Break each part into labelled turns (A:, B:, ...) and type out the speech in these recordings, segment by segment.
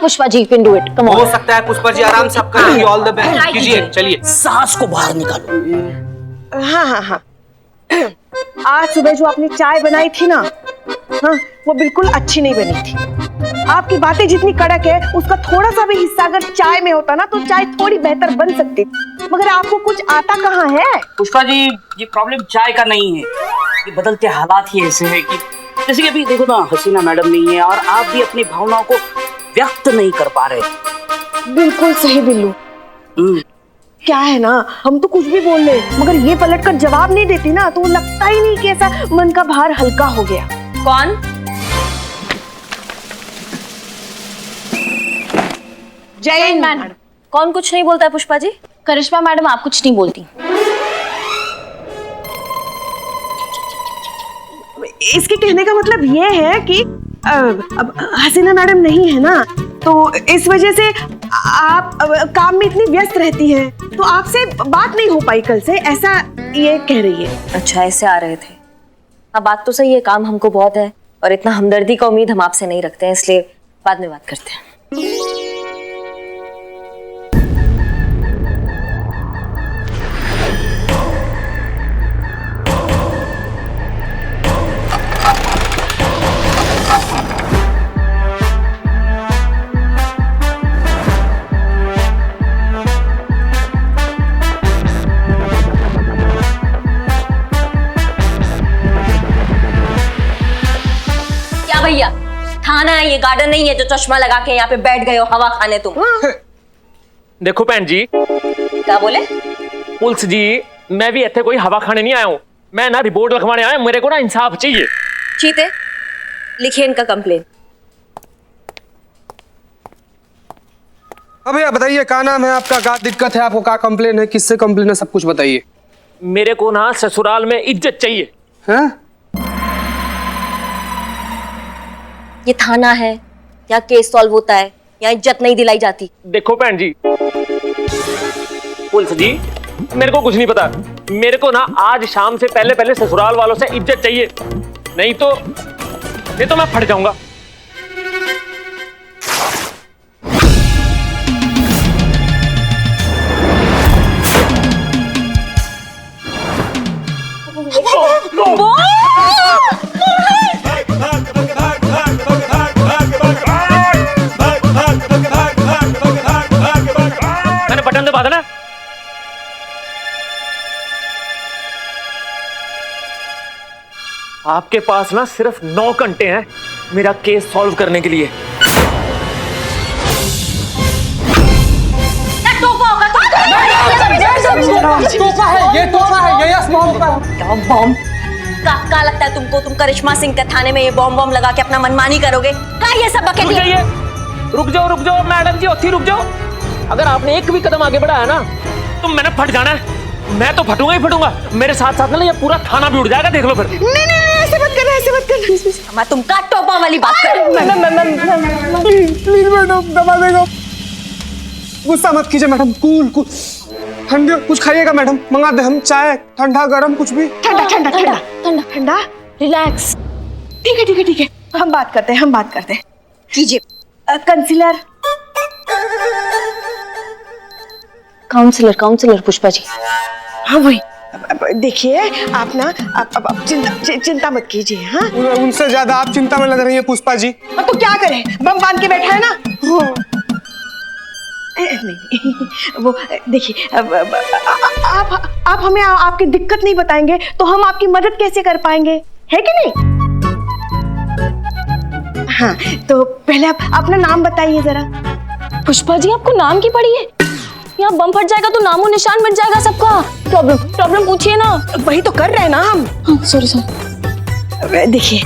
A: Pushpa ji, can do it, come on.
B: हो सकता है पुष्पा जी, आराम से आप करिए, ऑल द बेस्ट कीजिए, चलिए।
C: सांस को बाहर निकालो।
D: हाँ हाँ हाँ, आज सुबह जो आपने चाय बनाई थी ना, हाँ, वो बिल्कुल अच्छी नहीं बनी थी। आपकी बातें जितनी कड़क है, उसका थोड़ा सा भी हिस्सा अगर चाय में होता ना, तो चाय थोड़ी बेहतर बन सकती, मगर आपको कुछ आता कहाँ है।
C: पुष्पा जी, ये प्रॉब्लम चाय का नहीं है, ये बदलते हालात ही ऐसे हैं कि जैसे कि अभी देखो ना, हसीना मैडम नहीं है और आप भी अपनी भावनाओं को व्यक्त नहीं कर पा रहे।
D: बिल्कुल सही बिल्लू। क्या है ना, हम तो कुछ भी बोल ले, मगर ये पलट कर जवाब नहीं देती ना, तो लगता ही नहीं कि ऐसा मन का भार हल्का हो गया।
A: कौन?
D: जय मैडम।
A: कौन कुछ नहीं बोलता है पुष्पा जी?
E: करिश्मा मैडम, आप कुछ नहीं बोलती।
D: इसके कहने का मतलब ये है कि अब हसीना मैडम नहीं है ना, तो इस वजह से आप काम में इतनी व्यस्त रहती हैं, तो आपसे बात नहीं हो पाई कल से, ऐसा ये कह रही है।
A: अच्छा, ऐसे आ रहे थे। हाँ, बात तो सही है, काम हमको बहुत है और इतना हमदर्दी का उम्मीद हम आपसे नहीं रखते हैं, इसलिए बाद में बात करते हैं। भैया, थाना है ये, गार्डन नहीं है जो चश्मा लगा के यहाँ पे बैठ गए हो हवा खाने तुम।
F: देखो भैन जी।
A: क्या बोले?
F: पुलिस जी, मैं भी इतने कोई हवा खाने नहीं आया हूँ, मैं ना रिपोर्ट लिखवाने आया, मेरे को ना इंसाफ चाहिए।
A: चीते, लिखिए इनका कंप्लेन।
B: अब भैया बताइए, क्या नाम है आपका, क्या दिक्कत है आपको, क्या कंप्लेन है, किससे कंप्लेन है, सब कुछ बताइए।
F: मेरे को ना ससुराल में इज्जत चाहिए।
B: हैं?
A: ये थाना है, यहाँ केस सॉल्व होता है, यहाँ इज्जत नहीं दिलाई जाती।
F: देखो भैन जी, पुलिस जी, मेरे को कुछ नहीं पता, मेरे को ना आज शाम से पहले पहले ससुराल वालों से इज्जत चाहिए, नहीं तो मैं फट जाऊंगा। मैंने बटन दबा देना। आपके पास ना सिर्फ 9 घंटे हैं मेरा केस सॉल्व करने के लिए।
B: तोहफा है ये, तोहफा है ये, आसमान का
A: क्या बॉम्ब? क्या लगता है तुमको, तुम करिश्मा सिंह के थाने में ये बॉम्ब लगा के अपना मनमानी करोगे? क्या ये सब बकेट?
F: रुक जाओ मैडम जी, ओथी रुक जाओ। अगर आपने एक भी कदम आगे बढ़ाया ना, तो मैंने फट जाना है, मैं तो फटूंगा ही फटूंगा, मेरे साथ साथ ना ये पूरा थाना भी उड़ जाएगा, देख लो फिर।
D: नहीं, ऐसे मत करना, ऐसे मत करना।
A: मैं तुमका टोपा वाली बात कर।
B: प्लीज मैडम, दबा देगा, गुस्सा मत कीजिए मैडम, कूल ठंडे कुछ खाइएगा मैडम, मंगा दे हम, चाय ठंडा गरम कुछ भी।
D: ठंडा
E: रिलैक्स।
D: ठीक है, हम बात करते हैं।
A: कीजिए।
D: Counsellor
A: counsellor Pushpa ji.
D: हाँ वही। देखिए आप ना, आप चिंता मत कीजिए। हाँ,
B: उनसे ज्यादा आप चिंता में लग रही है पुष्पा जी।
D: तो क्या करें, बम बांध के बैठा है ना। नहीं, वो देखिए, आप हमें आपकी दिक्कत नहीं बताएंगे तो हम आपकी मदद कैसे कर पाएंगे, है कि नहीं? हाँ, तो पहले आप अपना नाम बताइए जरा।
E: पुष्पा जी, आपको नाम की पड़ी है? यहाँ बम फट जाएगा तो नामो निशान मिट जाएगा सबका। प्रॉब्लम पूछिए ना।
D: वही तो कर रहे हैं ना हम।
E: सॉरी।
D: देखिए,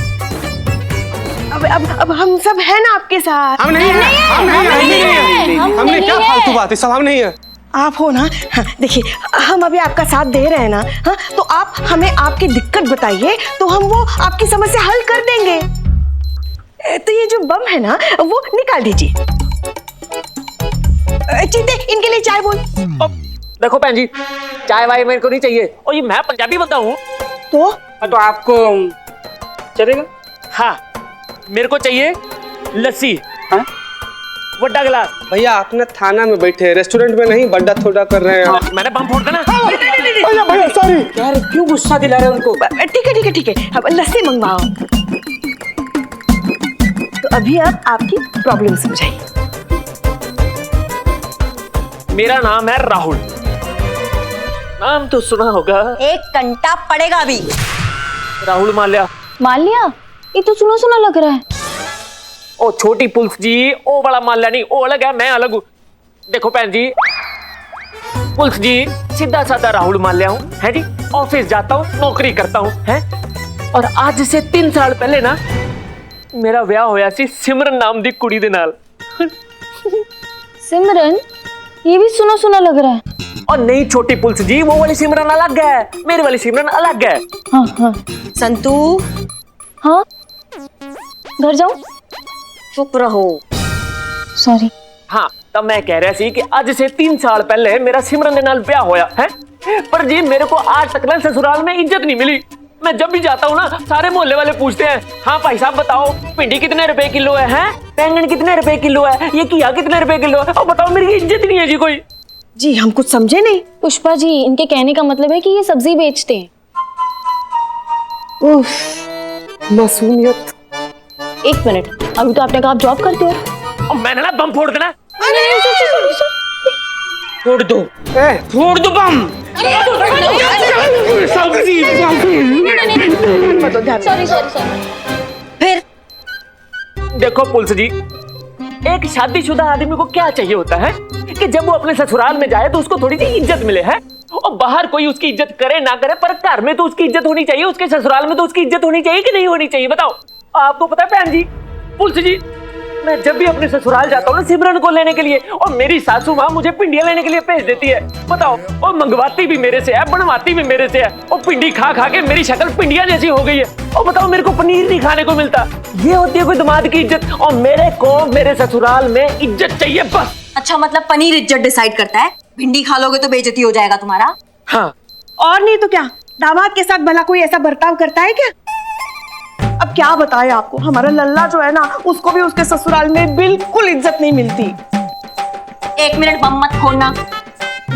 D: अब हम सब है ना आपके साथ।
B: हम नहीं है। हमने क्या फालतू बात है, सब हम नहीं है।
D: आप हो ना। हाँ, देखिए, हम अभी आपका साथ दे रहे हैं ना। हाँ, तो आप हमें आपकी दिक्कत बताइए, तो हम वो आपकी समस्या हल कर देंगे। तो ये जो बम है ना, वो निकाल दीजिए। चीते, इनके लिए चाय बोल।
F: देखो भैन जी, चाय वाय मेरे को नहीं चाहिए, और ये मैं पंजाबी बंदा हूँ।
C: तो आपको चलेगा?
F: हाँ, मेरे को चाहिए लस्सी।
C: हाँ?
F: बड़ा गिलास।
B: भैया अपने थाना में बैठे, रेस्टोरेंट में नहीं बड्डा थोड़ा कर रहे हैं।
F: मैंने बम फोड़ देना।
B: भैया भैया सॉरी।
C: यार क्यों गुस्सा दिला रहे उनको?
D: ठीक है अब लस्सी मंगवाओ। तो अभी आप आपकी प्रॉब्लम समझाइए।
F: मेरा नाम है राहुल। नाम तो सुना होगा,
A: 1 घंटा पड़ेगा अभी।
F: राहुल माल्या।
E: मान लिया, ये तो सुना सुना लग रहा है।
F: ओ छोटी पुलिस जी, ओ बड़ा माल्या नहीं, ओ अलग है, मैं अलग हूँ। देखो भैन जी, पुलिस जी सीधा साधा राहुल माल्या हूँ, है जी। ऑफिस जाता हूँ, नौकरी करता हूँ, है। और आज से 3 साल पहले ना मेरा ब्याह होया सी सिमरन नाम दी कुड़ी दे नाल।
E: सिमरन, ये भी सुना सुना लग रहा है।
F: और नहीं छोटी पुलिस जी, वो वाली सिमरन अलग है, मेरी वाली सिमरन अलग है।
E: हाँ।
A: संतू,
E: हाँ, घर जाऊं?
A: चुप रहो।
E: सॉरी।
F: हाँ, तब मैं कह रहा सी कि आज से 3 साल पहले मेरा सिमरन दे नाल ब्याह होया है। पर जी मेरे को आज तक ना ससुराल में इज्जत नहीं मिली। मैं जब भी जाता हूँ ना, सारे मोहल्ले वाले पूछते हैं, हाँ भाई साहब बताओ भिंडी कितने रुपए किलो है, बैंगन कितने रुपए किलो है, ये घिया कितने रुपए किलो है। और बताओ मेरी इज्जत नहीं है जी कोई।
D: जी हम कुछ समझे नहीं।
E: पुष्पा जी, इनके कहने का मतलब है कि ये सब्जी बेचते हैं।
B: मासूमियत।
E: 1 मिनट, अभी तो आपने कहा आप जॉब करते हो।
F: और मैंने ना बम फोड़ देना।
C: फोड़ दो,
B: ए,
C: फोड़ दो बम।
E: सॉरी।
A: फिर
F: देखो पुलिस जी, एक शादीशुदा आदमी को क्या चाहिए होता है कि जब वो अपने ससुराल में जाए तो उसको थोड़ी सी इज्जत मिले, है। और बाहर कोई उसकी इज्जत करे ना करे, पर घर में तो उसकी इज्जत होनी चाहिए, उसके ससुराल में तो उसकी इज्जत होनी चाहिए कि नहीं होनी चाहिए, बताओ। आपको पता है बहन जी, पुलिस जी, मैं जब भी अपने ससुराल जाता हूँ ना सिमरन को लेने के लिए, और मेरी सासू माँ मुझे पिंडियां लेने के लिए भेज देती है, बताओ। और मंगवाती भी मेरे से है, बनवाती भी मेरे से है। और पिंडी खा खा के मेरी शक्ल पिंडिया जैसी हो गई है। और बताओ मेरे को पनीर नहीं खाने को मिलता। ये होती है कोई दामाद की इज्जत। और मेरे को मेरे ससुराल में इज्जत चाहिए बस।
A: अच्छा, मतलब पनीर इज्जत डिसाइड करता है? भिंडी खा लोगे तो बेइज्जती हो जाएगा तुम्हारा।
F: हाँ,
D: और नहीं तो क्या, दामाद के साथ भला कोई ऐसा बर्ताव करता है क्या? अब क्या बताएं आपको, हमारा लल्ला जो है ना, उसको भी उसके ससुराल में बिल्कुल इज्जत नहीं मिलती।
A: 1 मिनट बम मत खोलना।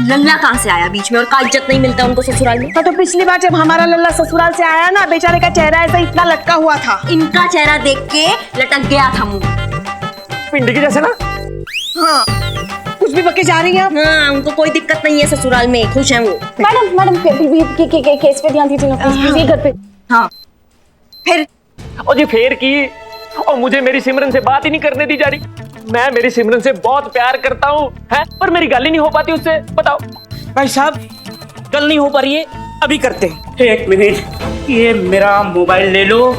A: लल्ला कहाँ से आया बीच में, और का इज्जत नहीं मिलता उनको ससुराल में?
D: तो पिछली बार जब हमारा लल्ला ससुराल से आया ना, बेचारे का चेहरा ऐसा इतना लटका हुआ था।
A: इनका चेहरा देख के लटक गया था मुंह।
F: पिंडी की जैसे ना।
D: हाँ, कुछ भी बके जा रही है आप।
A: हाँ, उनको कोई दिक्कत नहीं है ससुराल में, खुश हैं वो।
E: मैडम केस पे ध्यान दीजिए ना प्लीज, ये घर पे।
A: हाँ, फिर
F: और जी फेर की, और मुझे मेरी सिमरन से बात ही नहीं करने दी जा रही। मैं मेरी सिमरन से बहुत प्यार करता हूँ, है, पर मेरी गाली नहीं हो पाती उससे, बताओ।
C: भाई साहब गल नहीं हो पा रही है, अभी करते हैं। 1 मिनट, ये मेरा मोबाइल ले लो,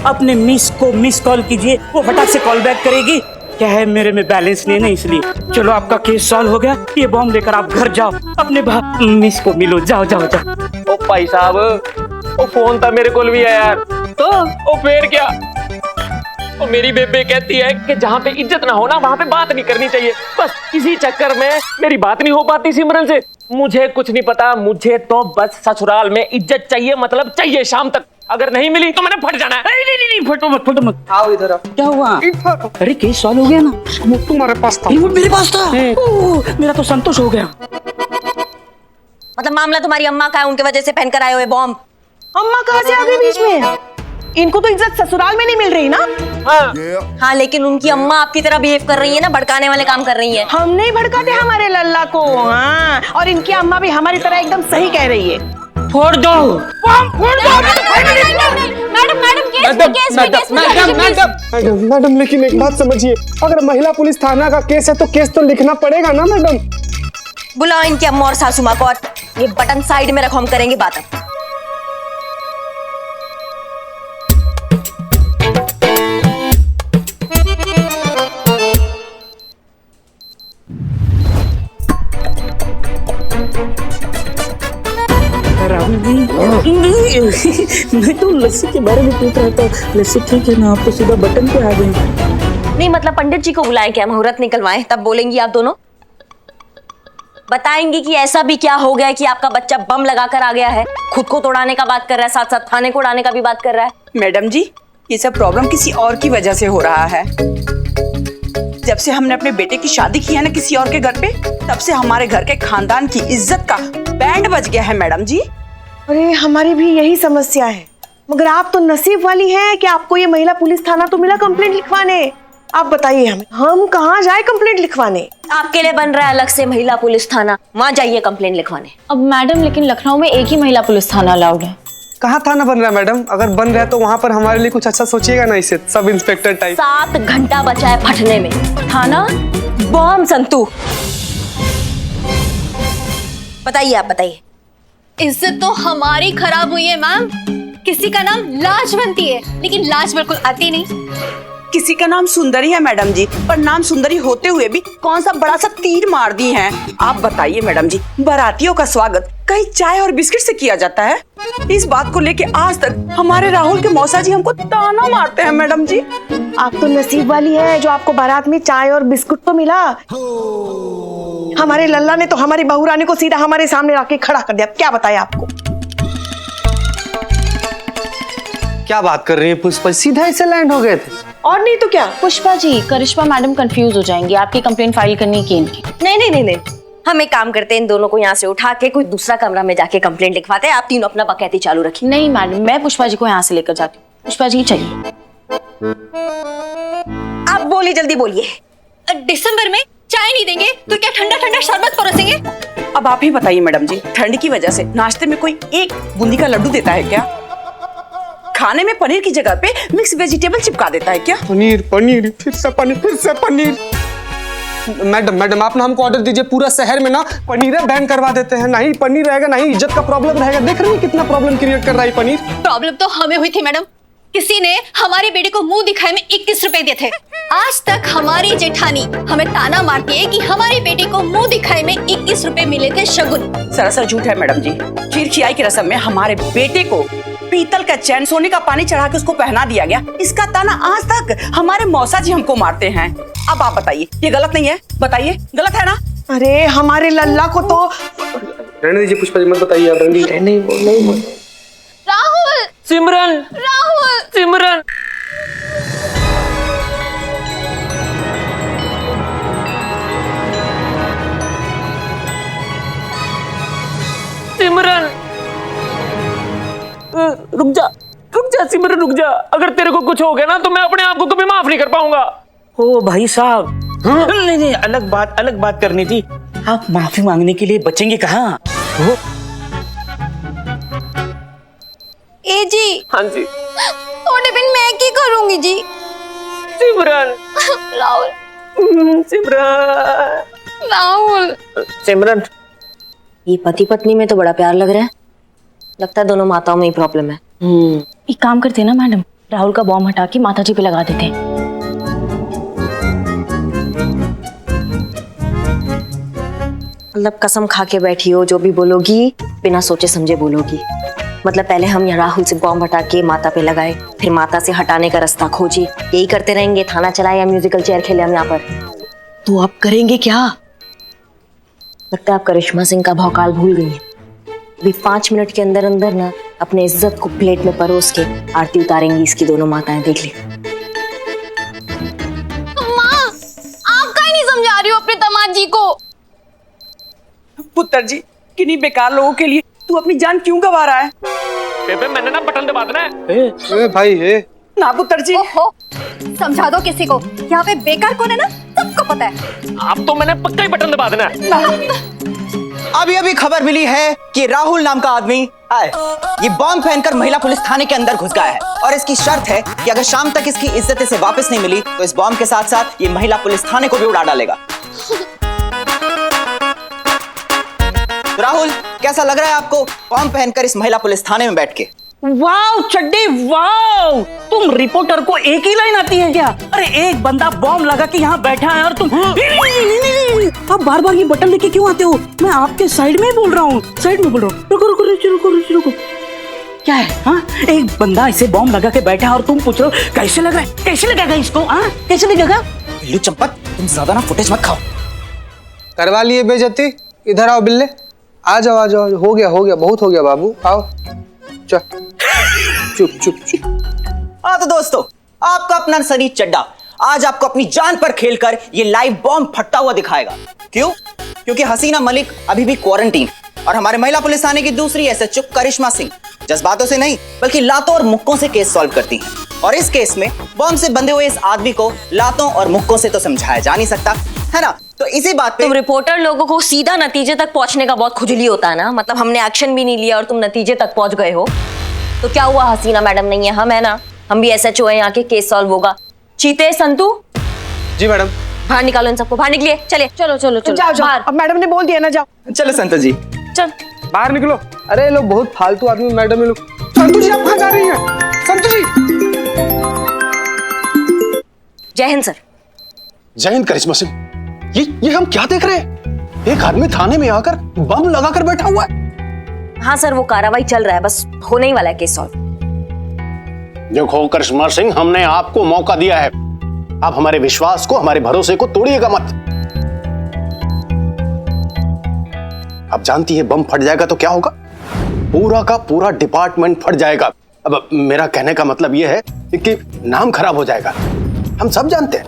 C: अपने मिस को मिस कॉल कीजिए, वो फटाक से कॉल बैक करेगी। क्या है, मेरे में बैलेंस नहीं है ना, इसलिए। चलो आपका केस सॉल्व हो गया, ये बॉम्ब लेकर आप घर जाओ, अपने मिस को मिलो, जाओ जाओ जाओ।
F: ओ भाई साहब, ओ फोन था मेरे को भी है यार। तो ओ फिर क्या, ओ मेरी बेबे कहती है कि जहाँ पे इज्जत ना हो ना, वहाँ पे बात नहीं करनी चाहिए। बस इसी चक्कर में मेरी बात नहीं हो पाती सिमरन से। मुझे कुछ नहीं पता, मुझे तो बस ससुराल में इज्जत चाहिए, मतलब चाहिए शाम तक। अगर नहीं मिली तो मैंने फट जाना है।
C: नहीं, फटो मत, फटो मत।
B: आओ इधर आओ।
C: क्या हुआ?
B: इधर।
C: अरे केस सॉल्व हो गया ना?
B: वो तुम्हारे पास था।
C: वो मेरे पास था। ओह, मेरा तो संतोष हो गया।
A: मतलब मामला तुम्हारी अम्मा का है, उनके वजह से पहनकर आए हुए बॉम्ब।
D: अम्मा कहाँ से आ गई बीच में? इनको तो इज्जत ससुराल में नहीं मिल रही ना।
A: हाँ, लेकिन उनकी अम्मा आपकी तरह बिहेव कर रही है ना, भड़काने वाले काम कर रही है।
D: हम नहीं भड़काते हमारे लल्ला को। हाँ, और इनकी अम्मा भी हमारी तरह एकदम सही कह रही है।
C: फोड़ दो, फोड़ दो।
B: मैडम लेकिन एक बात समझिए, अगर महिला पुलिस थाना का केस है तो केस तो लिखना पड़ेगा ना मैडम।
A: बुलाओ इनकी अम्मा और सासू माँ को, और ये बटन साइड में रखो, हम करेंगे बात अब।
C: राहुल जी, मैं तो लस्सी के बारे में पूछ रहा था। लस्सी ठीक है ना, आप तो सीधा बटन पे आ गए।
A: नहीं मतलब पंडित जी को बुलाएं क्या, मुहूर्त निकलवाएं, तब बोलेंगी आप दोनों। बताएंगी कि ऐसा भी क्या हो गया है कि आपका बच्चा बम लगाकर आ गया है, खुद को तोड़ाने का बात कर रहा है, साथ साथ थाने को उड़ाने का भी बात कर रहा है।
G: मैडम जी, ये सब प्रॉब्लम किसी और की वजह से हो रहा है। जब से हमने अपने बेटे की शादी की है ना किसी और के घर पे, तब से हमारे घर के खानदान की इज्जत का बैंड बज गया है मैडम जी।
D: अरे हमारी भी यही समस्या है, मगर आप तो नसीब वाली हैं कि आपको ये महिला पुलिस थाना तो मिला कंप्लेंट लिखवाने। आप बताइए हमें, हम कहाँ जाए कंप्लेंट लिखवाने?
A: आपके लिए बन रहा है अलग से महिला पुलिस थाना, वहाँ जाइए कंप्लेंट लिखवाने।
E: अब मैडम लेकिन लखनऊ में एक ही महिला पुलिस थाना अलाउड है।
B: कहाँ थाना बन रहा है मैडम? अगर बन रहा है तो वहाँ पर हमारे लिए कुछ अच्छा सोचिएगा ना, इसे सब इंस्पेक्टर टाइप।
A: 7 घंटा बचा है फटने में। थाना बॉम्ब संतू। बताइए, आप बताइए।
H: इज्जत तो हमारी खराब हुई है मैम। किसी का नाम लाजवंती है, लेकिन लाज बिल्कुल आती नहीं।
G: किसी का नाम सुंदरी है मैडम जी, पर नाम सुंदरी होते हुए भी कौन सा बड़ा सा तीर मार दी है। आप बताइए मैडम जी, बारातियों का स्वागत कहीं चाय और बिस्किट से किया जाता है? इस बात को लेके आज तक हमारे राहुल के मौसा जी हमको ताना मारते हैं मैडम जी।
D: आप तो नसीब वाली है जो आपको बारात में चाय और बिस्कुट तो मिला। हमारे लल्ला ने तो हमारी बहू रानी को सीधा हमारे सामने रख के खड़ा कर दिया। क्या बताया आपको?
B: क्या बात कर रही है पुष्पा, सीधा ऐसे लैंड हो गए थे?
D: और नहीं तो क्या।
E: पुष्पा जी, करिश्मा मैडम कंफ्यूज हो जाएंगी, आपकी कंप्लेंट फाइल करनी की इनकी।
A: नहीं, हम एक काम करते हैं, इन दोनों को यहाँ से उठा के कोई दूसरा कमरा में जाके कंप्लेंट लिखवाते हैं। आप तीनों अपना बकैती चालू रखिए।
E: नहीं मैडम, मैं पुष्पा जी को यहाँ से लेकर जाती हूँ। पुष्पा जी चलिए।
A: आप बोलिए, जल्दी बोलिए।
H: दिसंबर में चाय नहीं देंगे तो क्या ठंडा ठंडा शरबत परोसेंगे?
G: अब आप ही बताइए मैडम जी, ठंड की वजह से नाश्ते में कोई एक बूंदी का लड्डू देता है क्या? खाने में पनीर की जगह पे मिक्स वेजिटेबल चिपका देता है क्या?
B: पनीर, फिर से पनीर। मैडम आप ना हमको ऑर्डर दीजिए, पूरा शहर में ना पनीर बैन करवा देते हैं। नहीं पनीर रहेगा, नहीं इज्जत का प्रॉब्लम रहेगा। देख रही है कितना प्रॉब्लम क्रिएट कर रहा है पनीर।
H: प्रॉब्लम तो हमें हुई थी मैडम। किसी ने हमारे बेटे को मुंह दिखाए में 21 रुपए दिए थे। आज तक हमारी जेठानी हमें ताना मारती है कि हमारे बेटे को मुंह दिखाए में 21 रुपए मिले थे शगुन।
G: सरासर झूठ है मैडम जी। खीर खियाई की रस्म में हमारे बेटे को पीतल का चैन, सोने का पानी चढ़ा के उसको पहना दिया गया। इसका ताना आज तक हमारे मौसा जी हमको मारते हैं। अब आप बताइए, ये गलत नहीं है? बताइए, गलत है ना?
D: अरे हमारे लल्ला को तो
B: रहने दीजिए पुष्पा जी, मत बताइए आप। नहीं बोल।
H: राहुल,
F: सिमरन,
H: राहुल,
F: सिमरन, सिमरन, रुक जा सिमरन, रुक जा। अगर तेरे को कुछ हो गया ना तो मैं अपने आप को कभी माफ नहीं कर पाऊंगा।
C: ओ भाई साहब, नहीं, अलग बात करनी थी। आप माफी मांगने के लिए बचेंगे कहाँ?
H: ए जी।
F: हाँ जी।
H: थोड़े बिन मैं की करूंगी जी।
F: सिमरन,
H: राहुल,
F: सिमरन,
H: राहुल,
C: सिमरन,
A: ये पति पत्नी में तो बड़ा प्यार लग रहा है। लगता है दोनों माताओं में ही प्रॉब्लम है।
E: एक काम करते हैं ना मैडम, राहुल का बॉम्ब हटा के माता जी पे लगा देते हैं।
A: मतलब कसम खा के बैठी हो, जो भी बोलोगी बिना सोचे समझे बोलोगी। मतलब पहले हम यहाँ राहुल से बॉम्ब हटा के माता पे लगाए, फिर माता से हटाने का रास्ता खोजी। यही करते रहेंगे? थाना चलाए या म्यूजिकल चेयर खेले हम यहाँ पर?
D: तो आप करेंगे क्या?
A: लगता है आप करिश्मा सिंह का भौकाल भूल गई हैं। अभी 5 मिनट के अंदर अंदर ना अपने इज्जत को प्लेट में परोस के आरती उतारेंगी इसकी दोनों माताएं। देख ली।
H: माँ, आप काहे नहीं समझा रही हो अपने दामाद जी को?
G: पुत्र जी, किन्हीं बेकार लोगों के लिए तू अपनी जान क्यों गंवा रहा है?
F: बेबे मैंने ना बटन दबा देना है।
B: ए भाई ए
G: ना पुत्र जी।
H: ओहो, समझा दो किसी को। यहाँ पे बेकार कौन है ना सबको पता है।
F: आप तो मैंने पक्का ही बटन दबा देना है।
I: अभी अभी खबर मिली है कि राहुल नाम का आदमी ये बॉम्ब पहनकर महिला पुलिस थाने के अंदर घुस गया है और इसकी शर्त है कि अगर शाम तक इसकी इज्जत इसे वापस नहीं मिली तो इस बॉम्ब के साथ साथ ये महिला पुलिस थाने को भी उड़ा डालेगा। तो राहुल, कैसा लग रहा है आपको बॉम्ब पहनकर इस महिला पुलिस थाने में बैठ के?
C: वाव चड्डी वाव, तुम रिपोर्टर को एक ही लाइन आती है क्या? अरे एक बंदा बॉम्ब लगा के यहाँ बैठा है और तुम नहीं, आप बार बार ये बटन लेके क्यों आते हो? मैं आपके साइड में ही बोल रहा हूँ, साइड में बोल रहा हूँ। रुको। क्या है? हाँ, एक बंदा इसे बॉम्ब लगा के बैठा है और तुम पूछ रहे हो कैसे लग रहा है? कैसे लगेगा इसको? हाँ कैसे लगेगा?
I: बिल्लू चंपक, तुम ज्यादा ना फुटेज मत खाओ।
B: करवा लिए बेइज्जती। इधर आओ बिल्ले, आ जाओ। हो गया बहुत हो गया बाबू, आओ। चुप।
I: हाँ तो दोस्तों, आपका अपना सनी चड्डा आज आपको अपनी जान पर खेलकर ये लाइव बॉम्ब फटता हुआ दिखाएगा। क्यों? क्योंकि हसीना मलिक अभी भी क्वारंटीन और हमारे महिला पुलिस थाने की दूसरी एसएचओ करिश्मा सिंह जज्बातों से नहीं बल्कि लातों और मुक्कों से केस सॉल्व करती हैं। और इस केस में बॉम्ब से बंधे हुए इस आदमी को लातों और मुक्कों से तो समझाया जा नहीं सकता, है ना? तो इसी बात पे
A: तुम रिपोर्टर लोगों को सीधा नतीजे तक पहुंचने का बहुत खुजली होता है ना। मतलब हमने एक्शन भी नहीं लिया और तुम नतीजे तक पहुंच गए हो। तो क्या हुआ, हसीना मैडम नहीं है, हम है ना, हम भी एसएचओ हैं, यहाँ के केस सॉल्व होगा। चीते, संतू,
B: जी मैडम।
A: बाहर निकालो इन सबको, बाहर निकलिए। चले, चलो चलो चलो,
D: जाओ जाओ,
A: बाहर।
D: अब मैडम ने बोल दिया ना, जाओ।
I: चलो संतोष जी।
A: चल
B: बाहर निकलो। अरे ये लोग बहुत फालतू आदमी, मैडम ये लोग। संतु जी आप कहाँ जा रही हैं? संतु जी।
A: जय हिंद सर।
J: जय हिंद करिश्मा सिंह। ये हम क्या देख रहे हैं? एक आदमी थाने में आकर बम लगाकर बैठा हुआ है।
A: हाँ सर, वो कार्रवाई चल रहा है, बस होने ही वाला है केस सॉल्व।
J: देखो करिश्मा सिंह, हमने आपको मौका दिया है, आप हमारे विश्वास को, हमारे भरोसे को तोड़िएगा मत। आप जानती है बम फट जाएगा तो क्या होगा? पूरा का पूरा डिपार्टमेंट फट जाएगा। अब मेरा कहने का मतलब यह है कि नाम खराब हो जाएगा। हम सब जानते हैं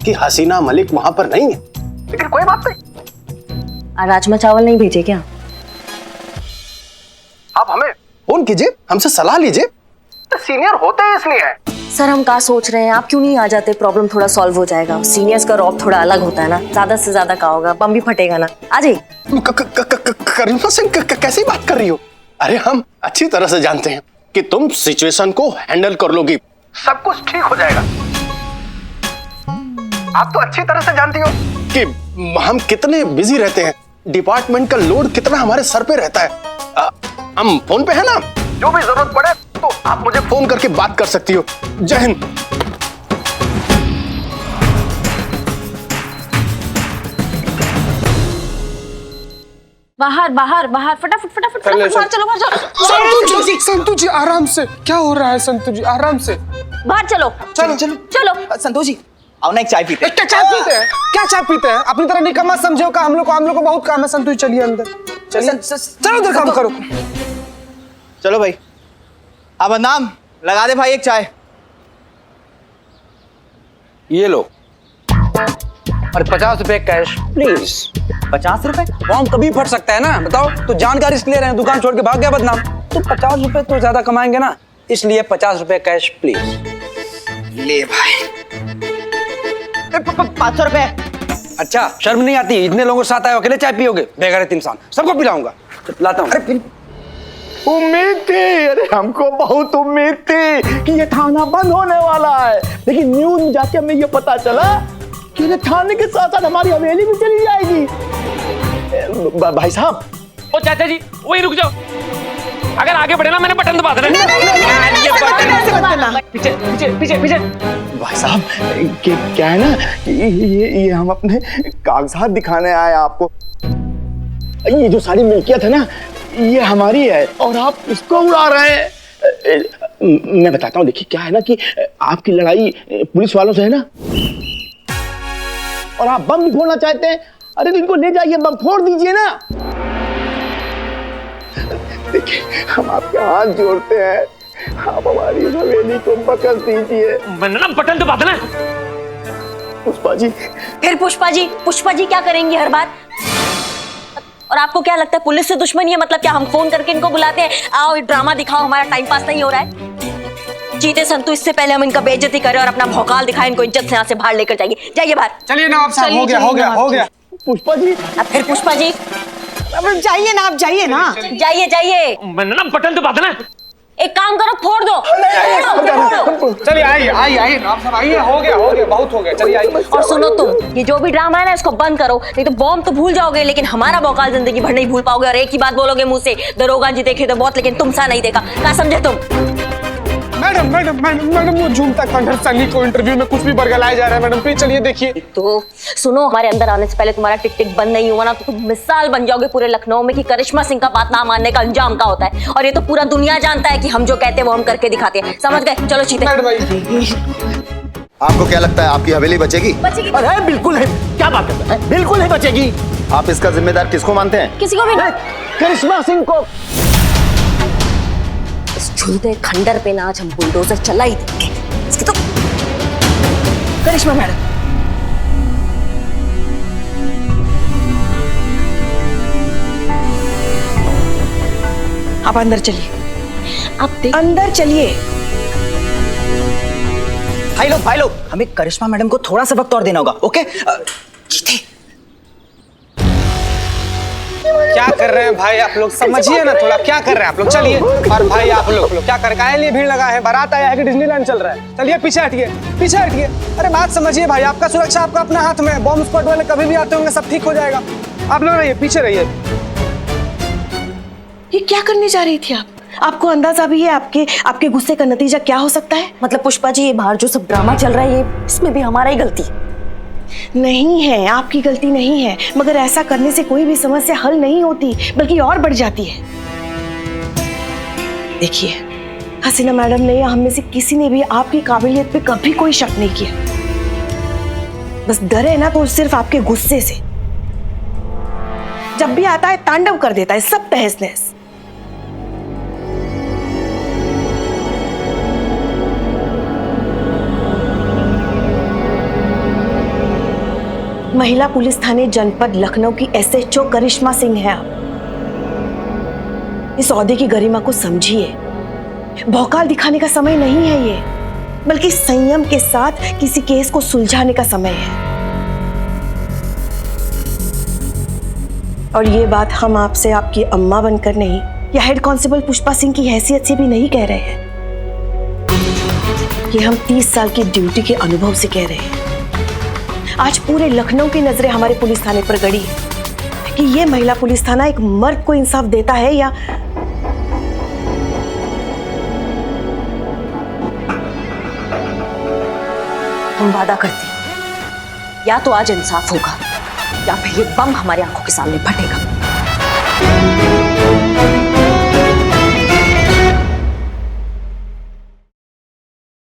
J: कि हसीना मलिक वहां पर नहीं है, लेकिन कोई बात नहीं।
A: राजमा चावल नहीं भेजे क्या?
J: आप हमें फोन कीजिए, हमसे सलाह लीजिए, सीनियर होते हैं इसलिए।
A: सर हम क्या सोच रहे हैं, आप क्यों नहीं आ जाते, प्रॉब्लम थोड़ा सॉल्व हो जाएगा। सीनियर्स का रौब थोड़ा अलग होता है ना, ज्यादा से ज्यादा क्या होगा, बम भी फटेगा ना। आ जाइए।
J: करिश्मा सिंह कैसी बात कर रही हो? अरे हम अच्छी तरह से जानते हैं कि तुम सिचुएशन को हैंडल कर लोगी, सब कुछ ठीक हो जाएगा। आप तो अच्छी तरह से जानती हो कि हम कितने बिजी रहते हैं, डिपार्टमेंट का लोड कितना हमारे सर पे रहता है। हम फोन पे है ना, जो भी जरूरत पड़े तो आप मुझे फोन करके बात कर सकती हो। जय हिंद।
E: बाहर बाहर बाहर, फटाफट फटाफट फटाफट, बाहर चलो, बाहर चलो।
B: संतु जी आराम से, क्या हो रहा है संतु जी, आराम से।
E: बाहर चलो
B: चलो चलो
E: चलो।
I: संतोष जी आओ ना, एक चाय पीते हैं।
B: क्या चाय पीते हैं? क्या चाय पीते हैं? अपनी तरह निकम्मा समझो का, हम लोग को बहुत काम है। संतु जी चलिए अंदर, चलिए चलो उधर काम करो।
I: चलो भाई, अब नाम लगा दे भाई, एक चाय।
K: ये लो, और 50 रुपए कैश प्लीज।
I: 50 रुपए?
K: बॉम्ब कभी फट सकता है ना, बताओ। तो जान का रिस्क ले रहे हैं, दुकान छोड़ के भाग गया बदनाम। तो 50 रुपए तो ज्यादा कमाएंगे ना, इसलिए 50 रुपए कैश प्लीज।
I: ले भाई। 500 रुपए।
K: अच्छा शर्म नहीं आती? इतने लोगों के साथ आए, अकेले चाय पियोगे? बेगैरत इंसान, सबको पिलाऊंगा। पिलाता हूँ। अरे
L: उम्मीद थी, अरे हमको बहुत उम्मीद थी कि ये थाना बंद होने वाला है, लेकिन न्यूज में जाके हमें ये पता चला कि ये थाने के साथ साथ हमारी हवेली भी चली जाएगी। भाई साहब।
F: ओ चाचा जी, वही रुक जाओ, अगर आगे बढ़े ना मैंने बटन दबा देना। पीछे पीछे पीछे पीछे।
L: भाई साहब क्या है ना, ये हम अपने कागजात दिखाने आए आपको। ये जो सारी मिल्कियत है ना, ये हमारी है और आप इसको उड़ा रहे हैं। मैं बताता हूँ, देखिए क्या है ना कि आपकी लड़ाई पुलिस वालों से है ना, और आप बम भी फोड़ना चाहते हैं। अरे तो इनको ले जाइए, बम फोड़ दीजिए ना। देखिए हम आपके हाथ जोड़ते हैं, आप हमारी हवेली को बख्श दीजिए।
F: मैंने ना बटन दबा देना।
L: पुष्पा जी।
A: फिर पुष्पा जी, पुष्पा जी क्या करेंगी हर बार? और आपको क्या लगता है पुलिस से दुश्मनी है? मतलब क्या हम फोन करके इनको बुलाते हैं, आओ ड्रामा दिखाओ, हमारा टाइम पास नहीं हो रहा है? जीते संतु, इससे पहले हम इनका बेइज्जती करें और अपना भौकाल दिखाएं, इनको इज्जत से यहाँ से बाहर लेकर जाइए। जाइए बाहर।
B: चलिए नवाब साहब, हो गया हो गया हो गया।
L: पुष्पा जी।
A: अब फिर पुष्पा जी।
D: अब जाइए ना, आप जाइए ना,
A: जाइए जाइए।
F: मैंने ना बटन दबा देना।
A: एक काम करो, फोड़ दो।
B: चलिए आइए आइए आइए नवाब साहब, आइए, हो गया बहुत हो गया। चलिए आइए।
A: और सुनो तुम, ये जो भी ड्रामा है ना, इसको बंद करो, नहीं तो बॉम्ब तो भूल जाओगे लेकिन हमारा भौकाल जिंदगी भर नहीं भूल पाओगे। और एक ही बात बोलोगे मुंह से, दरोगा जी देखे तो बहुत, लेकिन तुम सा नहीं देखा। क्या समझे तुम?
B: मैडम मैडम मैडम मैडम वो झूमता खंडहर सनी को इंटरव्यू में कुछ भी बरगलाया जा रहा है। मैडम प्लीज चलिए देखिए।
A: तो सुनो, हमारे अंदर आने से पहले तुम्हारा टिक टिक बंद नहीं हुआ ना, तो तुम मिसाल बन जाओगे पूरे लखनऊ में कि करिश्मा सिंह का बात ना मानने का अंजाम का होता है। और ये तो पूरा दुनिया जानता है कि हम जो कहते हैं वो हम करके दिखाते हैं। समझ गए? चलो चीते।
M: आपको क्या लगता है आपकी हवेली बचेगी?
L: अरे बिल्कुल है, क्या बात करते हैं, बिल्कुल है बचेगी।
M: आप इसका जिम्मेदार किसको मानते हैं?
A: किसी को भी नहीं।
L: करिश्मा सिंह को।
A: इस झूलते खंडर पे ना आज हम बुलडोजर चला ही देंगे। इसकी तो
D: करिश्मा मैडम, आप अंदर चलिए, आप अंदर चलिए।
I: भाई लोग हमें करिश्मा मैडम को थोड़ा सा वक्त और देना होगा, ओके? जीते।
B: क्या कर रहे हैं भाई आप लोग, समझिए ना थोड़ा, क्या कर रहे हैं आप लोग? चलिए। और भाई आप लोग क्या कर रहे हैं? लिए भीड़ लगा है, बारात आया है कि डिज्नीलैंड चल रहा है? चलिए पीछे हटिए, पीछे हटिए। अरे बात समझिए भाई, आपका सुरक्षा आपका अपना हाथ में है। बॉम्ब स्क्वाड वाले कभी भी आते होंगे, सब ठीक हो जाएगा। आप लोग रहिए, पीछे रहिए।
D: ये क्या करने जा रही थी आप? आपको अंदाजा भी है आपके गुस्से का नतीजा क्या हो सकता है?
A: मतलब पुष्पा जी, ये बाहर जो सब ड्रामा चल रहा है, ये इसमें भी हमारा ही गलती
D: नहीं है, आपकी गलती नहीं है, मगर ऐसा करने से कोई भी समस्या हल नहीं होती, बल्कि और बढ़ जाती है। देखिए, हसीना मैडम ने या हम में से किसी ने भी आपकी काबिलियत पे कभी कोई शक नहीं किया। बस डर है ना तो सिर्फ आपके गुस्से से। जब भी आता है तांडव कर देता है, सब तहस नहस। महिला पुलिस थाने जनपद लखनऊ की एसएचओ करिश्मा सिंह है आप। इस ओहदे की गरिमा को समझिए। भौकाल दिखाने का समय नहीं है ये, बल्कि संयम के साथ किसी केस को सुलझाने का समय है। और ये बात हम आपसे आपकी अम्मा बनकर नहीं, या हेड कांस्टेबल पुष्पा सिंह की हैसियत से भी नहीं कह रहे हैं। ये हम 30 साल की ड्यूटी के अनुभव से कह रहे हैं। आज पूरे लखनऊ की नजरें हमारे पुलिस थाने पर गड़ी है कि ये महिला पुलिस थाना एक मर्द को इंसाफ देता है या
A: हम वादा करते हैं, या तो आज इंसाफ होगा या फिर ये बम हमारी आंखों के सामने फटेगा।